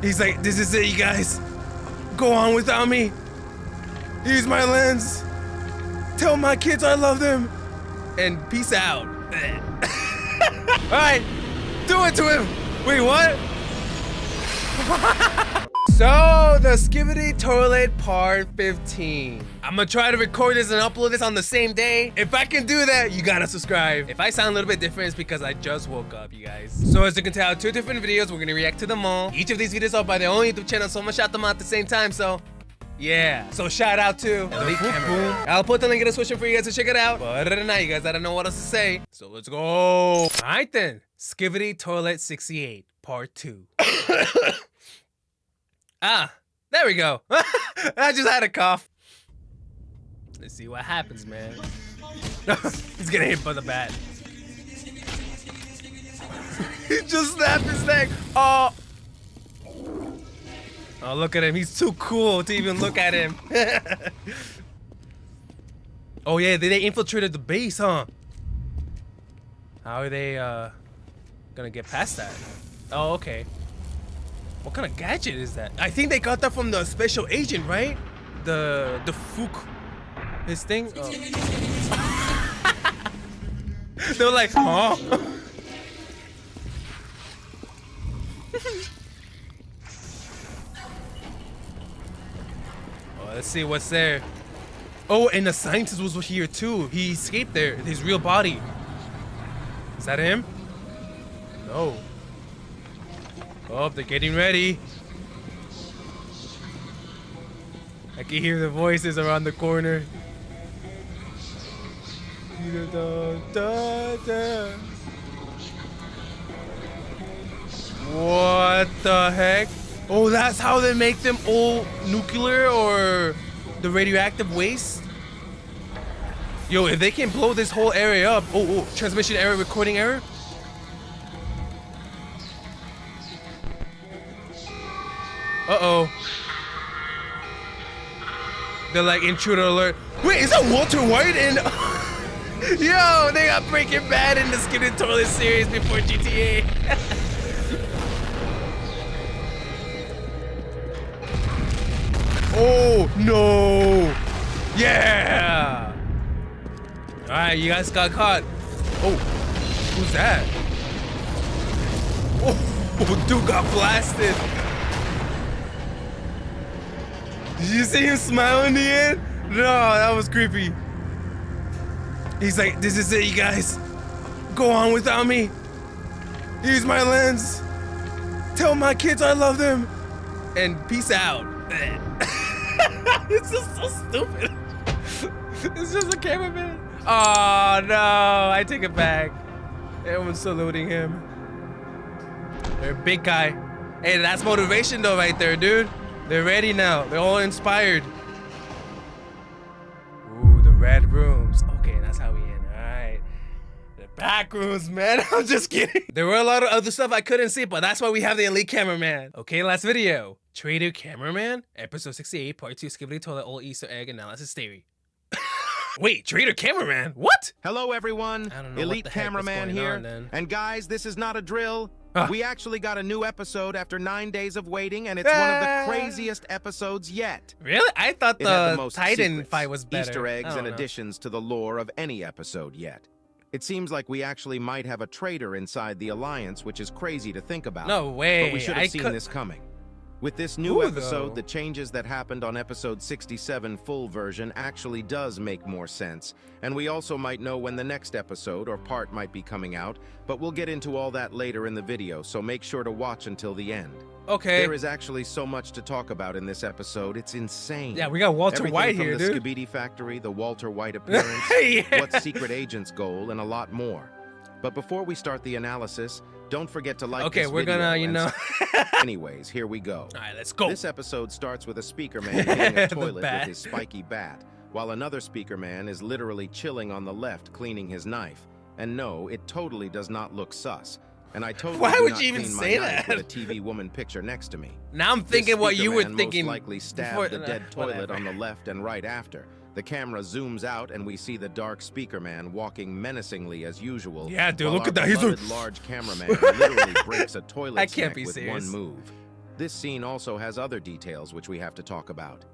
He's like, this is it, you guys. Go on without me. Use my lens. Tell my kids I love them. And peace out. All right, do it to him. Wait, what? So, the Skibidi toilet part 15. I'm gonna try to record this and upload this on the same day. If I can do that, you gotta subscribe. If I sound a little bit different, it's because I just woke up, you guys. So as you can tell, 2 different videos. We're gonna react to them all. Each of these videos are by their own YouTube channel, so I'm gonna shout them out at the same time, so yeah. So shout out to Elite Boom. I'll put the link in the description for you guys to check it out. But other than that, you guys gotta know what else to say. So let's go. All right then, Skibidi Toilet 68 Part 2. Ah, there we go. I just had a cough. Let's see what happens, man. He's getting hit by the bat. He just snapped his neck. Oh. Oh, look at him. He's too cool to even look at him. Oh, yeah, they infiltrated the base, huh? How are they gonna get past that? Oh, okay. What kind of gadget is that? I think they got that from the special agent, right? The Fook, his thing. Oh. They were like, huh? Oh, let's see what's there. Oh, and the scientist was here too. He escaped there, his real body. Is that him? No. Oh, they're getting ready. I can hear the voices around the corner. What the heck? Oh, that's how they make them all nuclear or the radioactive waste? Yo, if they can blow this whole area up. Oh, transmission error, recording error. Uh-oh. They're like, intruder alert. Wait, is that Walter White in... Yo, they got Breaking Bad in the Skibidi Toilet series before GTA. Oh, no. Yeah. All right, you guys got caught. Oh, who's that? Oh, dude got blasted. Did you see him smile in the end? No, that was creepy. He's like, this is it, you guys. Go on without me. Use my lens. Tell my kids I love them. And peace out. It's just so stupid. It's just a cameraman. Oh, no. I take it back. Everyone's saluting him. They're a big guy. Hey, that's motivation, though, right there, dude. They're ready now. They're all inspired. Ooh, the red rooms. Okay, that's how we end. All right. The back rooms, man. I'm just kidding. There were a lot of other stuff I couldn't see, but that's why we have the elite cameraman. Okay, last video. Traitor cameraman? Episode 68, part 2, Skibidi Toilet All Easter Egg Analysis Theory. Wait, traitor cameraman? What? Hello, everyone. I don't know Elite what the heck was cameraman going here. on, then. And guys, this is not a drill. We actually got a new episode after 9 days of waiting, and it's one of the craziest episodes yet. Really? I thought the the most Titan secrets, fight was better. Easter eggs and know. additions to the lore of any episode yet. It seems like we actually might have a traitor inside the Alliance, which is crazy to think about. No way. But we should have seen this coming. With this new episode, the changes that happened on episode 67 full version actually does make more sense. And we also might know when the next episode or part might be coming out, but we'll get into all that later in the video, so make sure to watch until the end. Okay. There is actually so much to talk about in this episode, it's insane. Yeah, we got Walter White from here, the dude. Skibidi factory, the Walter White appearance, Yeah. what's Secret Agent's goal, and a lot more. But before we start the analysis, don't forget to like this we're video. gonna, you know. Anyways, here we go. All right, let's go. This episode starts with a speaker man hitting a toilet bat. with his spiky bat, while another speaker man is literally chilling on the left cleaning his knife. And no, it totally does not look sus. And I totally Why do would not you even clean my say knife that? with a TV woman picture next to me. Now I'm This thinking what you were speaker man thinking. most likely stabbed before, the dead toilet whatever. on the left and right after. The camera zooms out and we see the dark speaker man walking menacingly as usual. Yeah, dude, while look our at that. He's beloved large cameraman literally breaks a toilet's I can't neck be with serious. one move. This scene also has other details which we have to talk about.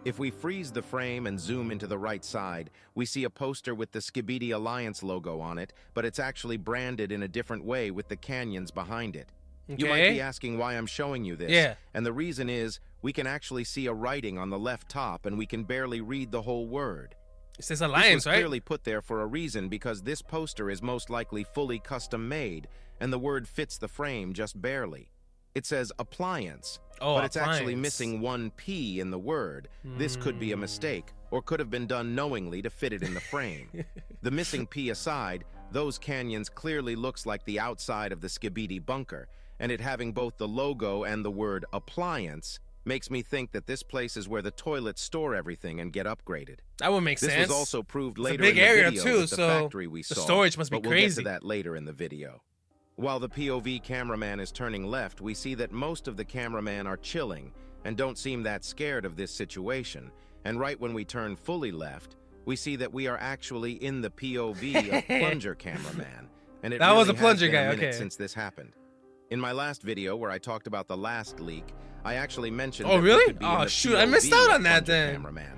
If we freeze the frame and zoom into the right side, we see a poster with the Skibidi Alliance logo on it, but it's actually branded in a different way with the canyons behind it. Okay. You might be asking why I'm showing you this. Yeah. And the reason is, we can actually see a writing on the left top and we can barely read the whole word. It says Alliance, this was right? clearly put there for a reason because this poster is most likely fully custom made and the word fits the frame just barely. It says appliance, but it's actually missing one P in the word. This could be a mistake or could have been done knowingly to fit it in the frame. The missing P aside, those canyons clearly looks like the outside of the Skibidi bunker, and it having both the logo and the word appliance makes me think that this place is where the toilets store everything and get upgraded. That would make sense. This was also proved later in the video too, with the so factory we saw. the storage must be but crazy. We'll get to that later in the video. While the POV cameraman is turning left, we see that most of the cameramen are chilling and don't seem that scared of this situation. And right when we turn fully left, we see that we are actually in the POV of plunger cameraman. And it that really was a plunger has been guy, a minute okay. since this happened. In my last video where I talked about the last leak, I actually mentioned Oh, that we really? could be in Oh, the shoot, I missed POV out of on that plunger then. Cameraman.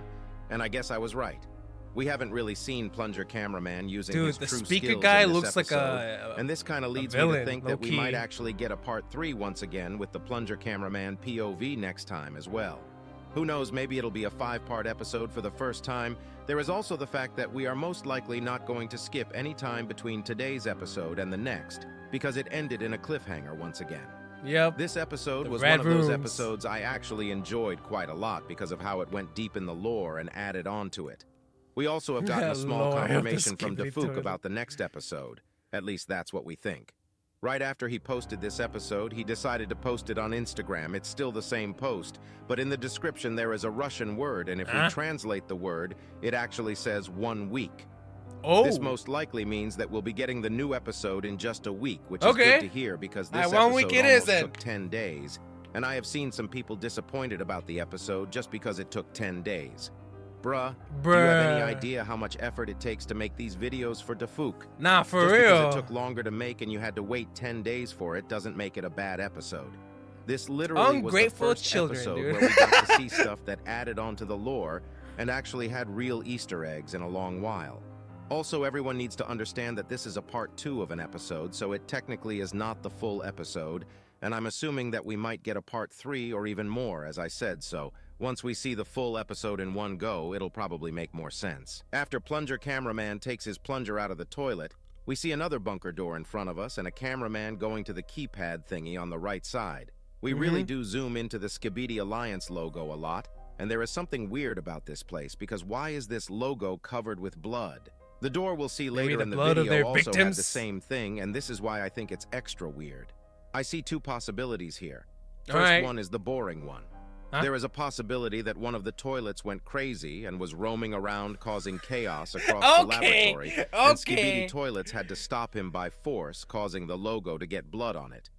And I guess I was right. We haven't really seen plunger cameraman using Dude, his the true speaker skills guy in this looks like episode, and this kind of leads me to villain, think that we low-key. might actually get a part 3 once again with the plunger cameraman POV next time as well. Who knows, maybe it'll be a 5-part episode for the first time. There is also the fact that we are most likely not going to skip any time between today's episode and the next, because it ended in a cliffhanger once again. Yep. This episode The was red one of those rooms. episodes I actually enjoyed quite a lot because of how it went deep in the lore and added on to it. We also have gotten a small Lore of the confirmation from Skibidi Dafuk toilet. about the next episode. At least that's what we think. Right after he posted this episode, he decided to post it on Instagram. It's still the same post, but in the description there is a Russian word, and if we translate the word, it actually says 1 week. Oh. This most likely means that we'll be getting the new episode in just a week, which is Okay. good to hear because this 1 episode week it is almost then. took 10 days, and I have seen some people disappointed about the episode just because it took 10 days. Bruh, do you have any idea how much effort it takes to make these videos for Dafuk? Nah, for Just real. because it took longer to make and you had to wait 10 days for it doesn't make it a bad episode. This literally was the Ungrateful first children, episode dude. where we got to see stuff that added on to the lore and actually had real Easter eggs in a long while. Also, everyone needs to understand that this is a part 2 of an episode, so it technically is not the full episode, and I'm assuming that we might get a part 3 or even more, as I said, so once we see the full episode in one go, it'll probably make more sense. After plunger cameraman takes his plunger out of the toilet, we see another bunker door in front of us and a cameraman going to the keypad thingy on the right side. We really do zoom into the Skibidi Alliance logo a lot, and there is something weird about this place because why is this logo covered with blood? The door we'll see later the in the blood of video their also had the victims? same thing, and this is why I think it's extra weird. I see 2 possibilities here. All First right. one is the boring one. Huh? There is a possibility that one of the toilets went crazy and was roaming around causing chaos across the laboratory, and Skibidi toilets had to stop him by force, causing the logo to get blood on it.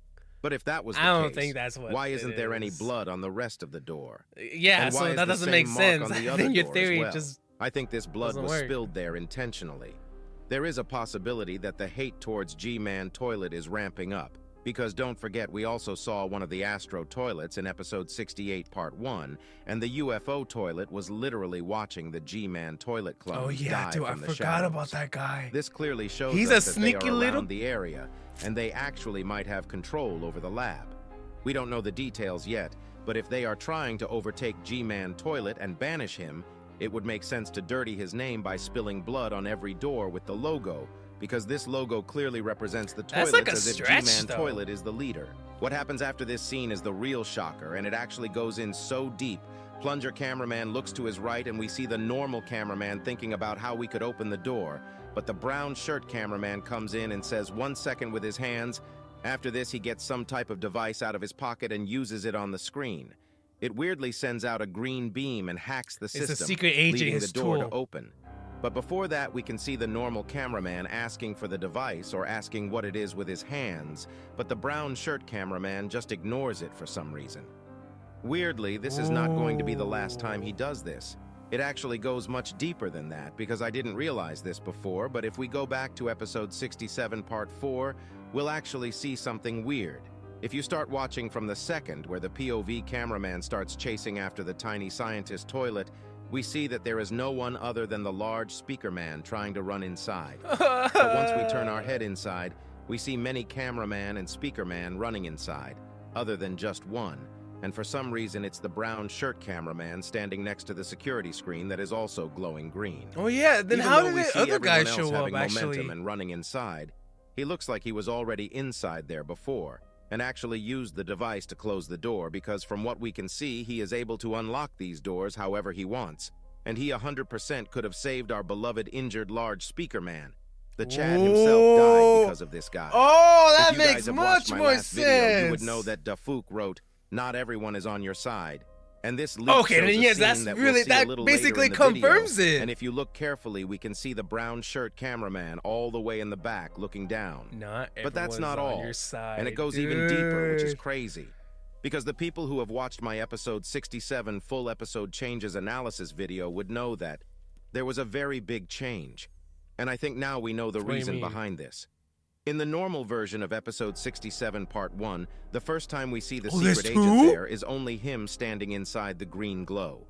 But if that was the I don't case, think that's what why it isn't there any is. blood on the rest of the door? Yeah, And why so is that the doesn't make same mark sense. on the I other think your door as theory well? just I think this blood doesn't was work. spilled there intentionally. There is a possibility that the hate towards G-Man toilet is ramping up. Because don't forget, we also saw one of the Astro toilets in episode 68 part 1, and the UFO toilet was literally watching the G-Man toilet clones Oh yeah, die dude, I from the forgot shadows. about that guy. This clearly shows He's us a that they sneaky are around little- the area, and they actually might have control over the lab. We don't know the details yet, but if they are trying to overtake G-Man toilet and banish him, it would make sense to dirty his name by spilling blood on every door with the logo, because this logo clearly represents the That's toilets like a as if stretch, G-Man though. toilet is the leader. What happens after this scene is the real shocker, and it actually goes in so deep. Plunger cameraman looks to his right and we see the normal cameraman thinking about how we could open the door, but the brown shirt cameraman comes in and says 1 second with his hands. After this, he gets some type of device out of his pocket and uses it on the screen. It weirdly sends out a green beam and hacks the system, a secret agent, leaving his the door tool. to open. But before that, we can see the normal cameraman asking for the device or asking what it is with his hands, but the brown shirt cameraman just ignores it for some reason. Weirdly, this is not going to be the last time he does this. It actually goes much deeper than that, because I didn't realize this before, but if we go back to episode 67 part 4, we'll actually see something weird. If you start watching from the second, where the POV cameraman starts chasing after the tiny scientist toilet, we see that there is no one other than the large speaker man trying to run inside. But once we turn our head inside, we see many cameraman and speaker man running inside, other than just one. And for some reason, it's the brown shirt cameraman standing next to the security screen that is also glowing green. Oh yeah, then Even how though did we the see other guy everyone else show up, having actually? momentum and running inside, he looks like he was already inside there before, and actually used the device to close the door because from what we can see, he is able to unlock these doors however he wants. And he 100% could have saved our beloved injured large speaker man. The Chad himself died because of this guy. Oh, that If you guys makes have much watched my more last sense. video, you would know that Dafouk wrote, "Not everyone is on your side." And this leak Okay, shows then a yes, scene that's that really, we'll see a that little later basically in the video. confirms it. And if you look carefully, we can see the brown shirt cameraman all the way in the back looking down. Not But that's not everyone's all. on your side, And it goes even deeper, which is dude. crazy. Because the people who have watched my episode 67 full episode changes analysis video would know that there was a very big change. And I think now we know the What do you reason mean? behind this. In the normal version of episode 67 part 1, the first time we see the there's secret agent two? there is only him standing inside the green glow.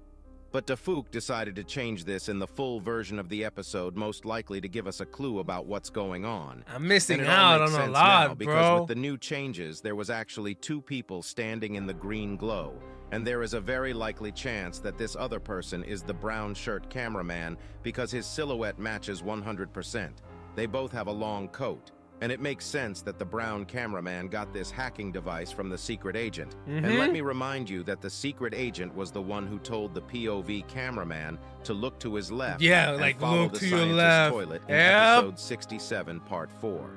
But Dafouk decided to change this in the full version of the episode, most likely to give us a clue about what's going on. I'm missing And it all out makes on a sense lot, now, because bro. with the new changes, there was actually 2 people standing in the green glow, and there is a very likely chance that this other person is the brown shirt cameraman because his silhouette matches 100%. They both have a long coat, and it makes sense that the brown cameraman got this hacking device from the secret agent. And let me remind you that the secret agent was the one who told the POV cameraman to look to his left Yeah, and like, follow look the to your scientist's left. toilet in Yep. episode 67 part 4.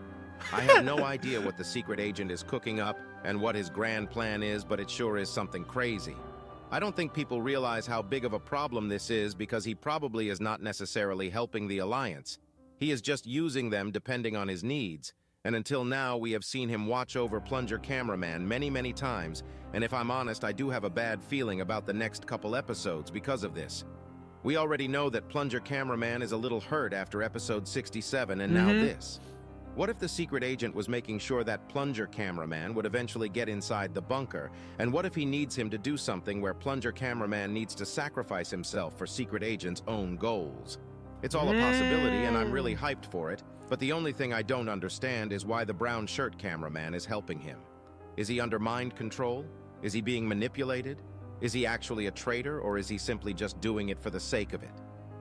I have no idea what the secret agent is cooking up and what his grand plan is, but it sure is something crazy. I don't think people realize how big of a problem this is because he probably is not necessarily helping the Alliance. He is just using them depending on his needs. And until now, we have seen him watch over Plunger Cameraman many times, and if I'm honest, I do have a bad feeling about the next couple episodes because of this. We already know that Plunger Cameraman is a little hurt after episode 67, and now this. What if the secret agent was making sure that Plunger Cameraman would eventually get inside the bunker? And what if he needs him to do something where Plunger Cameraman needs to sacrifice himself for secret agent's own goals? It's all a possibility, and I'm really hyped for it, but the only thing I don't understand is why the brown shirt cameraman is helping him. Is he under mind control? Is he being manipulated? Is he actually a traitor, or is he simply just doing it for the sake of it?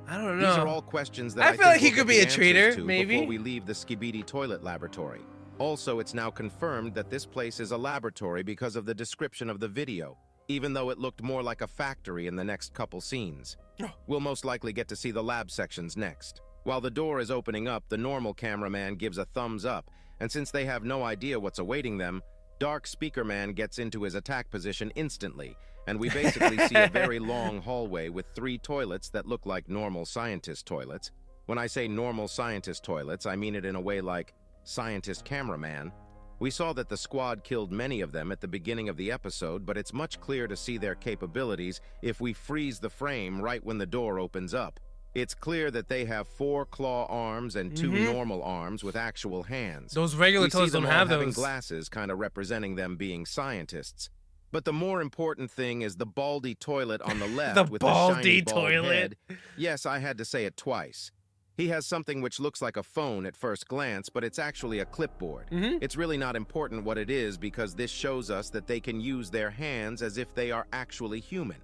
I don't know. These are all questions that I I feel think like he we'll could get be the a traitor, answers to maybe. before we leave the Skibidi toilet laboratory. Also, it's now confirmed that this place is a laboratory because of the description of the video, even though it looked more like a factory in the next couple scenes. We'll most likely get to see the lab sections next. While the door is opening up, the normal cameraman gives a thumbs up, and since they have no idea what's awaiting them, Dark Speaker Man gets into his attack position instantly, and we basically see a very long hallway with 3 toilets that look like normal scientist toilets. When I say normal scientist toilets, I mean it in a way like scientist cameraman. We saw that the squad killed many of them at the beginning of the episode, but it's much clearer to see their capabilities if we freeze the frame right when the door opens up. It's clear that they have 4 claw arms and 2 normal arms with actual hands. Those regular We see toilets them don't all have having those. glasses, kind of representing them being scientists. But the more important thing is the baldy toilet on the left The with the shiny baldy bald toilet. head. Yes, I had to say it twice. He has something which looks like a phone at first glance, but it's actually a clipboard. It's really not important what it is because this shows us that they can use their hands as if they are actually human.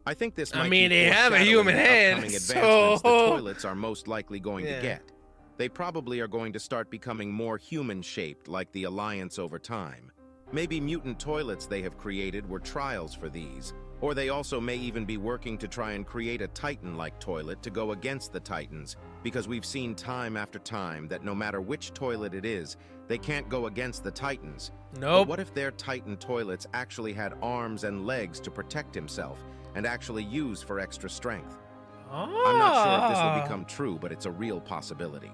I think this might mean, be they have a foreshadowing human the hand, upcoming advancements the so- toilets are most likely going to get. They probably are going to start becoming more human-shaped like the Alliance over time. Maybe mutant toilets they have created were trials for these, or they also may even be working to try and create a Titan-like toilet to go against the Titans, because we've seen time after time that no matter which toilet it is, they can't go against the Titans. But Nope. what if their Titan toilets actually had arms and legs to protect himself and actually use for extra strength? I'm not sure if this will become true, but it's a real possibility.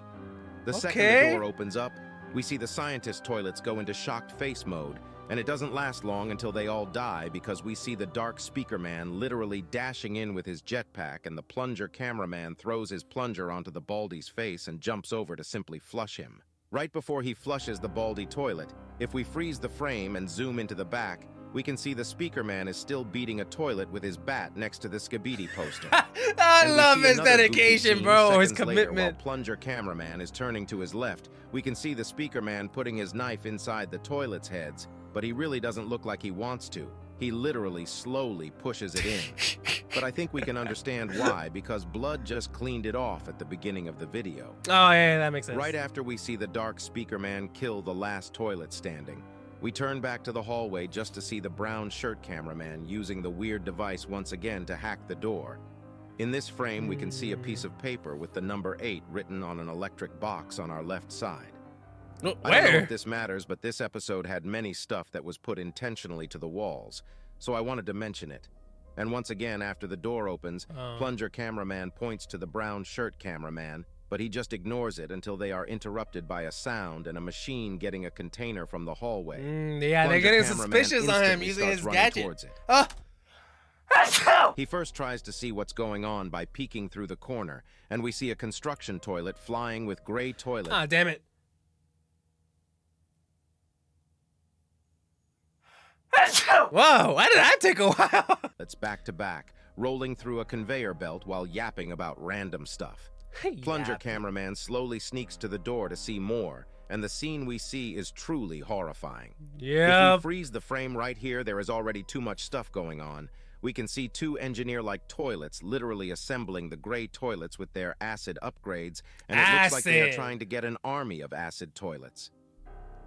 The second the door opens up, we see the scientist toilets go into shocked face mode, and it doesn't last long until they all die because we see the Dark Speaker Man literally dashing in with his jetpack, and the Plunger Cameraman throws his plunger onto the Baldy's face and jumps over to simply flush him. Right before he flushes the Baldy toilet, if we freeze the frame and zoom into the back, we can see the speaker man is still beating a toilet with his bat next to the Skibidi poster. I love his dedication, bro, or his commitment. Later, while plunger cameraman is turning to his left, we can see the speaker man putting his knife inside the toilet's heads, but he really doesn't look like he wants to. He literally slowly pushes it in. But I think we can understand why, because blood just cleaned it off at the beginning of the video. Oh, yeah, that makes sense. Right after we see the dark speaker man kill the last toilet standing, we turn back to the hallway just to see the brown shirt cameraman using the weird device once again to hack the door. In this frame, we can see a piece of paper with the number 8 written on an electric box on our left side. Where? I don't know if this matters, but this episode had many stuff that was put intentionally to the walls, so I wanted to mention it. And once again, after the door opens, plunger cameraman points to the brown shirt cameraman, but he just ignores it until they are interrupted by a sound and a machine getting a container from the hallway. Yeah, they're getting suspicious on him using his gadget. He first tries to see what's going on by peeking through the corner, and we see a construction toilet flying with gray toilet. Ah, damn it. Whoa, why did that take a while? That's back to back, rolling through a conveyor belt while yapping about random stuff. Plunger cameraman slowly sneaks to the door to see more, and the scene we see is truly horrifying. Yeah. If we freeze the frame right here, there is already too much stuff going on. We can see 2 engineer-like toilets literally assembling the gray toilets with their acid upgrades, and it looks like they are trying to get an army of acid toilets.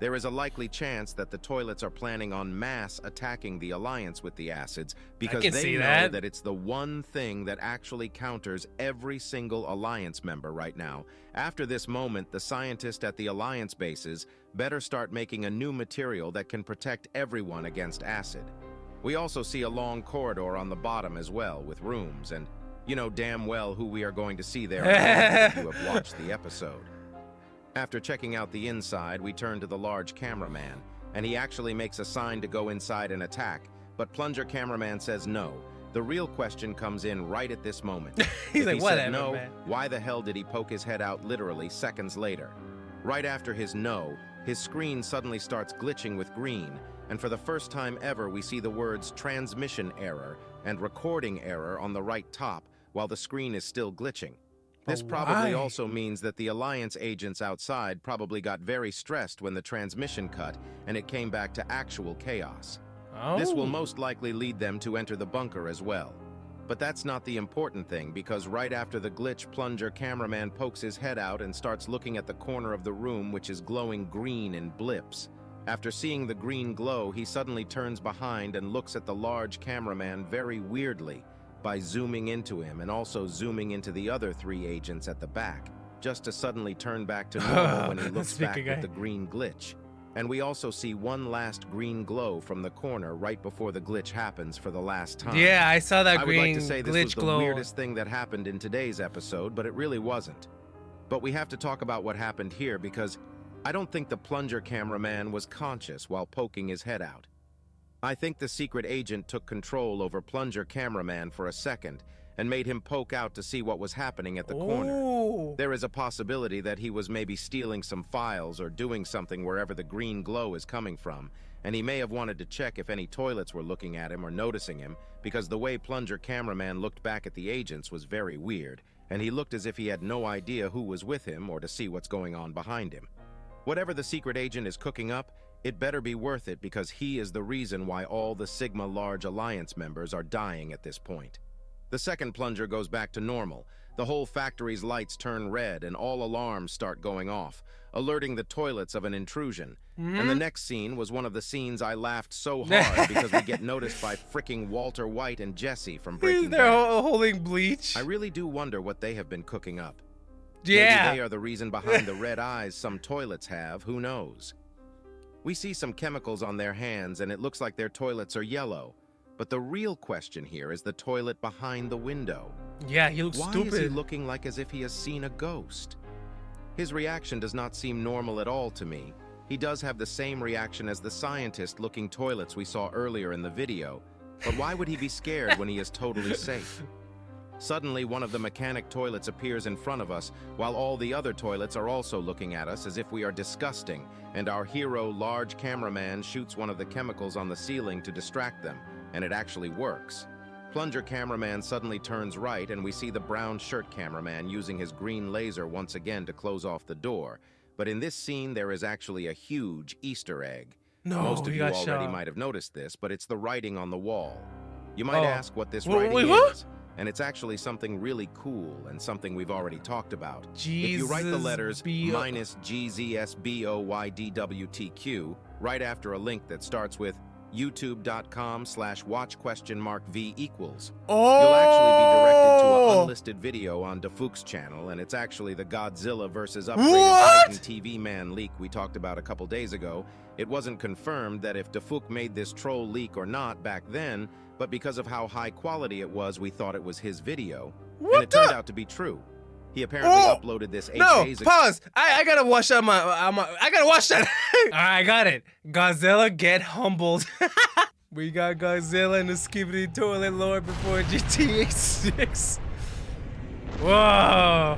There is a likely chance that the toilets are planning on mass attacking the Alliance with the acids because they know that it's the one thing that actually counters every single Alliance member right now. After this moment, the scientists at the Alliance bases better start making a new material that can protect everyone against acid. We also see a long corridor on the bottom as well with rooms, and you know damn well who we are going to see there if you have watched the episode. After checking out the inside, we turn to the large cameraman, and he actually makes a sign to go inside and attack, but plunger cameraman says no. The real question comes in right at this moment. He's like, he whatever, said no, man. Why the hell did he poke his head out literally seconds later? Right after his no, his screen suddenly starts glitching with green, and for the first time ever we see the words transmission error and recording error on the right top while the screen is still glitching. This probably also means that the Alliance agents outside probably got very stressed when the transmission cut and it came back to actual chaos. This will most likely lead them to enter the bunker as well. But that's not the important thing, because right after the glitch, plunger cameraman pokes his head out and starts looking at the corner of the room, which is glowing green in blips. After seeing the green glow, he suddenly turns behind and looks at the large cameraman very weirdly, by zooming into him and also zooming into the other 3 agents at the back, just to suddenly turn back to normal when he looks back with the green glitch. And we also see one last green glow from the corner right before the glitch happens for the last time. Yeah, I saw that green glitch glow. I would like to say this was the weirdest thing that happened in today's episode, but it really wasn't. But we have to talk about what happened here, because I don't think the plunger cameraman was conscious while poking his head out. I think the secret agent took control over plunger cameraman for a second and made him poke out to see what was happening at the corner. There is a possibility that he was maybe stealing some files or doing something wherever the green glow is coming from, and he may have wanted to check if any toilets were looking at him or noticing him, because the way plunger cameraman looked back at the agents was very weird, and he looked as if he had no idea who was with him or to see what's going on behind him. Whatever the secret agent is cooking up, it better be worth it, because he is the reason why all the Sigma Large Alliance members are dying at this point. The second plunger goes back to normal. The whole factory's lights turn red and all alarms start going off, alerting the toilets of an intrusion. And the next scene was one of the scenes I laughed so hard because we get noticed by fricking Walter White and Jesse from Breaking Bad. They're holding bleach. I really do wonder what they have been cooking up. Yeah. Maybe they are the reason behind the red eyes some toilets have, who knows? We see some chemicals on their hands, and it looks like their toilets are yellow. But the real question here is the toilet behind the window. Yeah, he looks stupid. Why is he looking like as if he has seen a ghost? His reaction does not seem normal at all to me. He does have the same reaction as the scientist-looking toilets we saw earlier in the video. But why would he be scared when he is totally safe? Suddenly, one of the mechanic toilets appears in front of us, while all the other toilets are also looking at us as if we are disgusting, and our hero, large cameraman, shoots one of the chemicals on the ceiling to distract them, and it actually works. Plunger cameraman suddenly turns right, and we see the brown shirt cameraman using his green laser once again to close off the door. But in this scene, there is actually a huge Easter egg. No, Most of he you got already shot. might have noticed this, but it's the writing on the wall. You might ask what this Wait, writing what? is, and it's actually something really cool and something we've already talked about. If Jesus you write the letters B- minus GZSBOYDWTQ right after a link that starts with youtube.com/watch?v equals. You'll actually be directed to an unlisted video on Defuk's channel, and it's actually the Godzilla vs. Upgraded Titan TV Man leak we talked about a couple days ago. It wasn't confirmed that if Defuk made this troll leak or not back then, but because of how high quality it was, we thought it was his video. And it turned out to be true. He apparently uploaded this 8 days ago. Pause. I gotta watch that. I gotta watch that. All right, I got it. Godzilla get humbled. We got Godzilla in the Skibidi toilet lord before GTA 6. Whoa.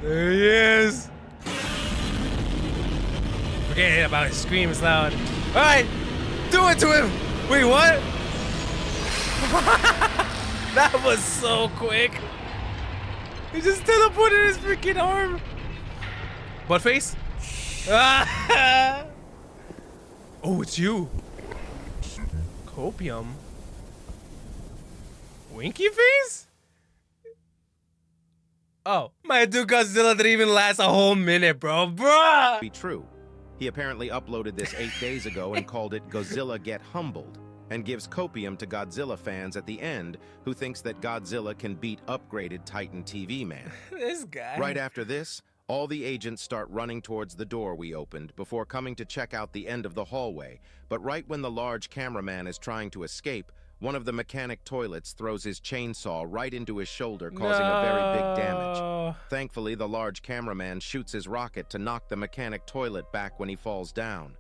There he is. Forget about his scream. It's loud. All right, do it to him. Wait, what? That was so quick. He just teleported his freaking arm. Butt face? Ah! Oh, it's you. Copium. Winky face? Oh, my dude Godzilla didn't even last a whole minute, bro. Bruh! Be true. He apparently uploaded this 8 days ago and called it Godzilla Get Humbled, and gives copium to Godzilla fans at the end who thinks that Godzilla can beat upgraded Titan TV Man. This guy. Right after this, all the agents start running towards the door we opened before coming to check out the end of the hallway. But right when the large cameraman is trying to escape, one of the mechanic toilets throws his chainsaw right into his shoulder, causing a very big damage. Thankfully, the large cameraman shoots his rocket to knock the mechanic toilet back when he falls down.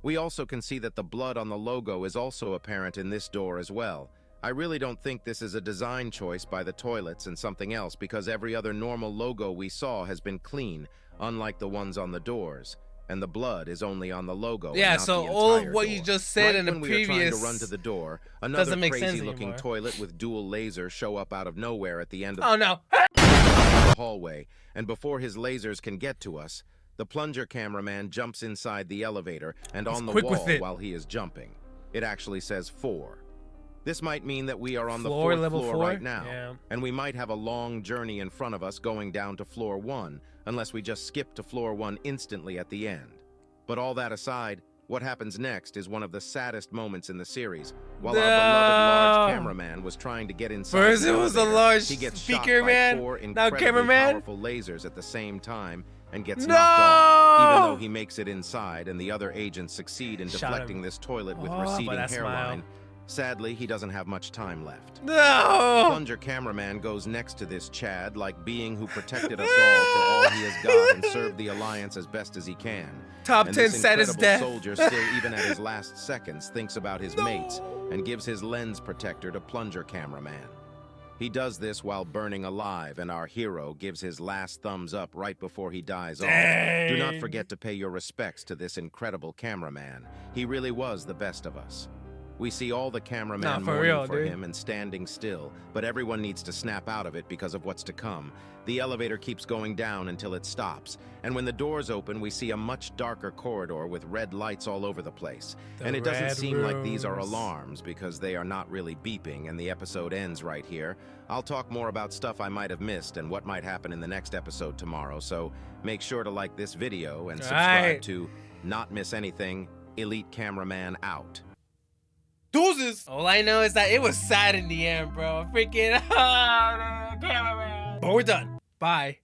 We also can see that the blood on the logo is also apparent in this door as well. I really don't think this is a design choice by the toilets and something else, because every other normal logo we saw has been clean, unlike the ones on the doors. And the blood is only on the logo. Yeah, and not so the all of entire what door. you just said in the when we are trying previous to run to the door, another doesn't make sense crazy-looking anymore. toilet with dual lasers show up out of nowhere at the end of Oh no. the hallway, and before his lasers can get to us, the plunger cameraman jumps inside the elevator and on the quick wall with it. while he is jumping. It actually says 4. This might mean that we are on the Floor, 4th level floor 4? right now, Yeah. and we might have a long journey in front of us going down to floor 1, unless we just skip to floor 1 instantly at the end. But all that aside, what happens next is one of the saddest moments in the series. While our beloved large cameraman was trying to get inside First the it was the elevator, large he gets speaker shot by man, 4 now incredibly cameraman. powerful lasers at the same time and gets No! knocked off, even though he makes it inside and the other agents succeed in Shot deflecting him. this toilet with Oh, but receding that hairline. smile. Sadly, he doesn't have much time left. No. Plunger cameraman goes next to this Chad, like being who protected us all for all he has got and served the Alliance as best as he can. Top And 10 this saddest incredible death. soldier still, even at his last seconds, thinks about his mates and gives his lens protector to Plunger cameraman. He does this while burning alive, and our hero gives his last thumbs up right before he dies off. Do not forget to pay your respects to this incredible cameraman. He really was the best of us. We see all the cameramen Nah, for mourning real, for dude. him and standing still, but everyone needs to snap out of it because of what's to come. The elevator keeps going down until it stops, and when the doors open, we see a much darker corridor with red lights all over the place. And it doesn't red seem like these are rooms. alarms because they are not really beeping, and the episode ends right here. I'll talk more about stuff I might have missed and what might happen in the next episode tomorrow, so make sure to like this video and subscribe Right. to Not Miss Anything. Elite Cameraman out. Deuces. All I know is that it was sad in the end, bro. Freaking cameraman. But we're done. Bye.